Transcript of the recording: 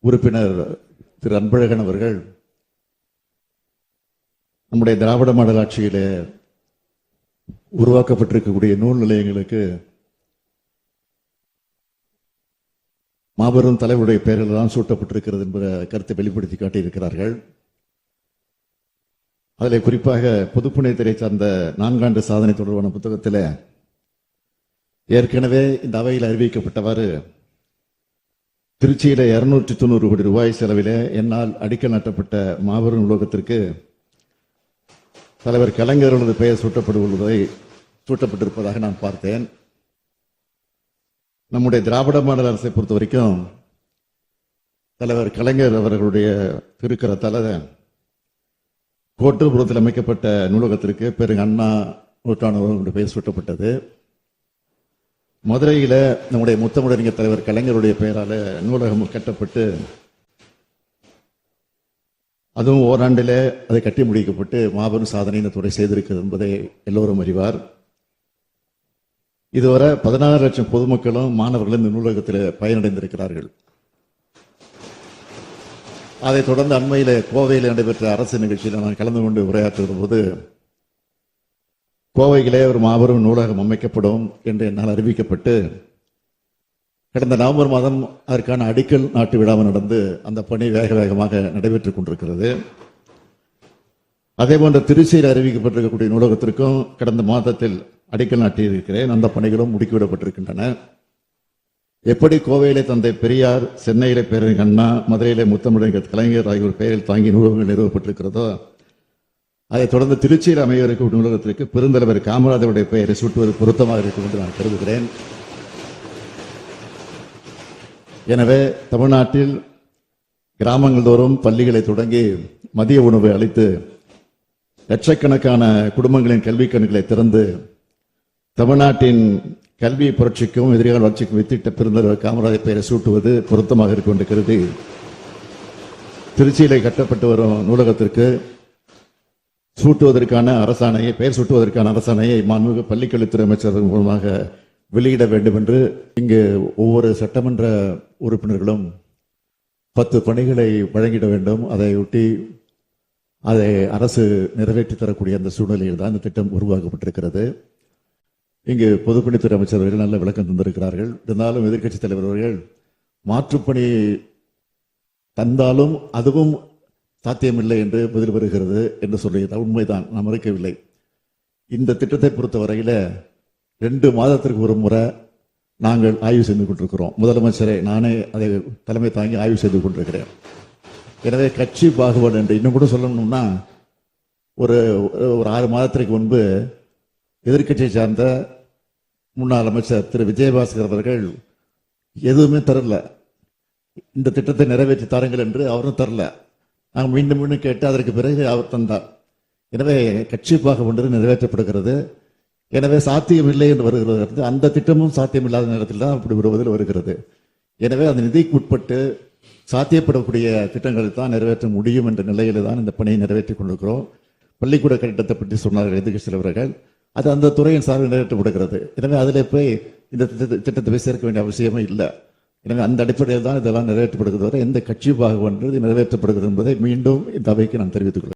உறுப்பினர் திரு அன்பழகன் அவர்கள் நம்முடைய திராவிட மாடல் ஆட்சியிலே உருவாக்கப்பட்டிருக்கக்கூடிய நூல் நிலையங்களுக்கு மாபெரும் தலைவருடைய பெயரில் தான் சூட்டப்பட்டிருக்கிறது என்ற கருத்தை வெளிப்படுத்தி காட்டியிருக்கிறார்கள். அதில் குறிப்பாக பொதுப்பணித்துறை சார்ந்த 4 ஆண்டு சாதனை தொடர்பான புத்தகத்தில் ஏற்கனவே இந்த அவையில் அறிவிக்கப்பட்டவாறு திருச்சியில 290 கோடி ரூபாய் செலவிலே என்னால் அடிக்கல் நாட்டப்பட்ட மாபெரும் நூலகத்திற்கு தலைவர் கலைஞர்களது பெயர் சூட்டப்பட்டிருப்பதாக நான் பார்த்தேன். நம்முடைய திராவிட மாடல் அரசை பொறுத்த வரைக்கும் தலைவர் கலைஞர் அவர்களுடைய திருக்கரத்தால கோட்டூர்புரத்தில் அமைக்கப்பட்ட நூலகத்திற்கு பெருங்க அண்ணா நூற்றாண்டு பெயர் சூட்டப்பட்டது. மதுரையில நம்முடைய முத்தமிழறிஞர் தலைவர் கலைஞருடைய பெயரால நூலகம் கட்டப்பட்டு அதுவும் ஓராண்டிலே அதை கட்டி முடிக்கப்பட்டு மாபெரும் சாதனை இந்த துறை செய்திருக்கிறது என்பதை எல்லோரும் அறிவார். இதுவரை 16 லட்சம் பொதுமக்களும் மாணவர்களும் இந்த நூலகத்தில் பயனடைந்திருக்கிறார்கள். அதைத் தொடர்ந்து அண்மையில் கோவையில் நடைபெற்ற அரசு நிகழ்ச்சியில் நான் கலந்து கொண்டு உரையாற்றுகிற போது கோவையிலே ஒரு மாபெரும் நூலகம் அமைக்கப்படும் என்று என்னால் அறிவிக்கப்பட்டு கடந்த நவம்பர் மாதம் அதற்கான அடிக்கல் நாட்டு விழா நடந்து அந்த பணி வேக வேகமாக நடைபெற்றுக் கொண்டிருக்கிறது. அதே போன்ற திருச்சியில் அறிவிக்கப்பட்டிருக்கக்கூடிய நூலகத்திற்கும் கடந்த மாதத்தில் அடிக்கல் நாட்டியிருக்கிறேன். அந்த பணிகளும் முடுக்கிவிடப்பட்டிருக்கின்றன. எப்படி கோவையிலே தந்தை பெரியார், சென்னையிலே பேரறிஞர் அண்ணா, மதுரையிலே முத்தமிழறிஞர் கலைஞர் ஆகியோர் பெயரில் தாங்கி நூலகங்கள் நிறுவப்பட்டிருக்கிறதோ அதைத் தொடர்ந்து திருச்சியில் அமைய இருக்கக்கூடிய நூலகத்திற்கு பெருந்தலைவர் காமராஜருடைய பெயரை சூட்டுவது பொருத்தமாக இருக்கும் என்று நான் கருதுகிறேன். எனவே தமிழ்நாட்டில் கிராமங்கள் தோறும் பள்ளிகளை தொடங்கி மதிய உணவை அளித்து லட்சக்கணக்கான குடும்பங்களின் கல்வி கணக்குகளை திறந்து தமிழ்நாட்டின் கல்வி புரட்சிக்கும் எதிர்கால வளர்ச்சிக்கும் வித்திட்ட பெருந்தலைவர் காமராஜர் பெயரை சூட்டுவது பொருத்தமாக இருக்கும் என்று கருதி திருச்சியிலே கட்டப்பட்டு வரும் நூலகத்திற்கு சூட்டுவதற்கான அரசாணையை பெயர் சூட்டுவதற்கான அரசாணையை மாண்புமிகு பள்ளிக்கல்வித்துறை அமைச்சர் மூலமாக வெளியிட வேண்டும் என்று இங்கு ஒவ்வொரு சட்டமன்ற உறுப்பினர்களும் 10 பணிகளை வழங்கிட வேண்டும். அதையொட்டி அதை அரசு நிறைவேற்றி தரக்கூடிய அந்த சூழ்நிலையில் தான் இந்த திட்டம் உருவாக்கப்பட்டிருக்கிறது. இங்கு பொதுப்பணித்துறை அமைச்சர்கள் நல்ல விளக்கம் தந்திருக்கிறார்கள். இருந்தாலும் எதிர்க்கட்சித் தலைவர் அவர்கள் மாற்றுப்பணி தந்தாலும் அதுவும் சாத்தியமில்லை என்று பதில் வருகிறது என்று சொல்லியது உண்மைதான், நான் மறுக்கவில்லை. இந்த திட்டத்தை பொறுத்தவரையில் 2 மாதத்திற்கு ஒரு முறை நாங்கள் ஆய்வு செய்து கொண்டிருக்கிறோம். முதலமைச்சரை நானே அதை தலைமை தாங்கி ஆய்வு செய்து கொண்டிருக்கிறேன். எனவே கட்சி பாகுபாடு என்று இன்னும் கூட சொல்லணும்னா ஒரு 6 மாதத்திற்கு முன்பு எதிர்கட்சியை சார்ந்த முன்னாள் அமைச்சர் திரு விஜயபாஸ்கர் அவர்கள் எதுவுமே தரல, இந்த திட்டத்தை நிறைவேற்றி தாருங்கள் என்று அவரும் தரல. நாங்கள் மீண்டும் மீண்டும் கேட்டு அதற்கு பிறகு அவர் தந்தார். எனவே கட்சி பாகுபாடு நிறைவேற்றப்படுகிறது. எனவே சாத்தியம் இல்லை என்று வருகிறது. அந்த திட்டமும் சாத்தியம் இல்லாத நேரத்தில் தான் அப்படி வருவதில் வருகிறது. எனவே அந்த நிதிக்கு உட்பட்டு சாத்தியப்படக்கூடிய திட்டங்களை தான் நிறைவேற்ற முடியும் என்ற நிலையில தான் இந்த பணியை நிறைவேற்றிக் கொண்டிருக்கிறோம். பள்ளிக்கூட கட்டிடத்தை பற்றி சொன்னார்கள் எதிர்க்கட்சி தலைவர்கள். அது அந்த துறையின் சார்பில் நிறைவேற்றப்படுகிறது. எனவே அதில் போய் இந்த திட்டத்தை போய் சேர்க்க வேண்டிய அவசியமே இல்லை. எனவே அந்த அடிப்படையில் தான் இதெல்லாம் நிறைவேற்றப்படுகிறது. எந்த கட்சி பாகுபாடு நிறைவேற்றப்படுகிறது என்பதை மீண்டும் இந்த அவைக்கு நான் தெரிவித்துக் கொள்கிறேன்.